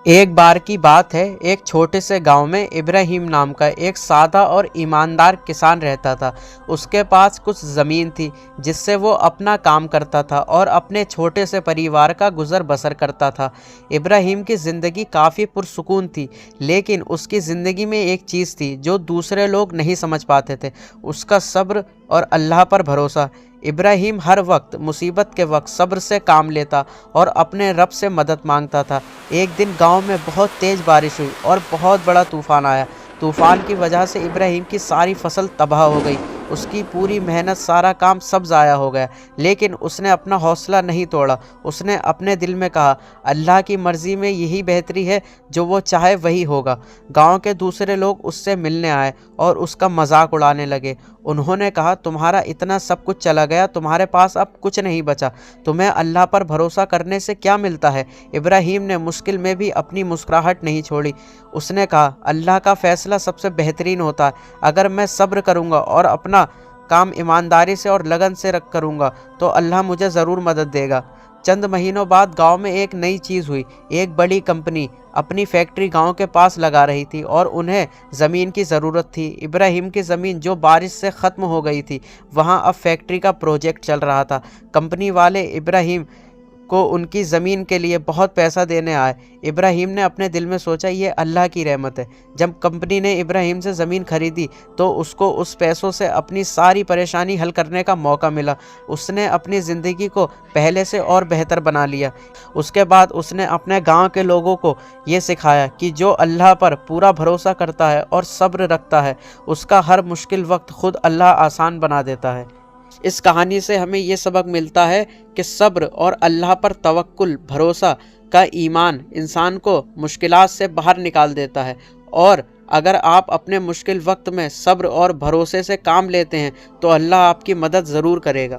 ایک بار کی بات ہے، ایک چھوٹے سے گاؤں میں ابراہیم نام کا ایک سادہ اور ایماندار کسان رہتا تھا۔ اس کے پاس کچھ زمین تھی جس سے وہ اپنا کام کرتا تھا اور اپنے چھوٹے سے پریوار کا گزر بسر کرتا تھا۔ ابراہیم کی زندگی کافی پرسکون تھی، لیکن اس کی زندگی میں ایک چیز تھی جو دوسرے لوگ نہیں سمجھ پاتے تھے، اس کا صبر اور اللہ پر بھروسہ۔ ابراہیم ہر وقت مصیبت کے وقت صبر سے کام لیتا اور اپنے رب سے مدد مانگتا تھا۔ ایک دن گاؤں میں بہت تیز بارش ہوئی اور بہت بڑا طوفان آیا۔ طوفان کی وجہ سے ابراہیم کی ساری فصل تباہ ہو گئی، اس کی پوری محنت، سارا کام سب ضائع ہو گیا۔ لیکن اس نے اپنا حوصلہ نہیں توڑا۔ اس نے اپنے دل میں کہا، اللہ کی مرضی میں یہی بہتری ہے، جو وہ چاہے وہی ہوگا۔ گاؤں کے دوسرے لوگ اس سے ملنے آئے اور اس کا مذاق اڑانے لگے۔ انہوں نے کہا، تمہارا اتنا سب کچھ چلا گیا، تمہارے پاس اب کچھ نہیں بچا، تمہیں اللہ پر بھروسہ کرنے سے کیا ملتا ہے؟ ابراہیم نے مشکل میں بھی اپنی مسکراہٹ نہیں چھوڑی۔ اس نے کہا، اللہ کا فیصلہ سب سے بہترین ہوتا ہے۔ اگر میں صبر کروں گا اور اپنا کام ایمانداری سے اور لگن سے کروں گا تو اللہ مجھے ضرور مدد دے گا۔ چند مہینوں بعد گاؤں میں ایک نئی چیز ہوئی۔ ایک بڑی کمپنی اپنی فیکٹری گاؤں کے پاس لگا رہی تھی اور انہیں زمین کی ضرورت تھی۔ ابراہیم کی زمین جو بارش سے ختم ہو گئی تھی، وہاں اب فیکٹری کا پروجیکٹ چل رہا تھا۔ کمپنی والے ابراہیم کو ان کی زمین کے لیے بہت پیسہ دینے آئے۔ ابراہیم نے اپنے دل میں سوچا، یہ اللہ کی رحمت ہے۔ جب کمپنی نے ابراہیم سے زمین خریدی تو اس کو اس پیسوں سے اپنی ساری پریشانی حل کرنے کا موقع ملا۔ اس نے اپنی زندگی کو پہلے سے اور بہتر بنا لیا۔ اس کے بعد اس نے اپنے گاؤں کے لوگوں کو یہ سکھایا کہ جو اللہ پر پورا بھروسہ کرتا ہے اور صبر رکھتا ہے، اس کا ہر مشکل وقت خود اللہ آسان بنا دیتا ہے۔ اس کہانی سے ہمیں یہ سبق ملتا ہے کہ صبر اور اللہ پر توکل، بھروسہ کا ایمان انسان کو مشکلات سے باہر نکال دیتا ہے، اور اگر آپ اپنے مشکل وقت میں صبر اور بھروسے سے کام لیتے ہیں تو اللہ آپ کی مدد ضرور کرے گا۔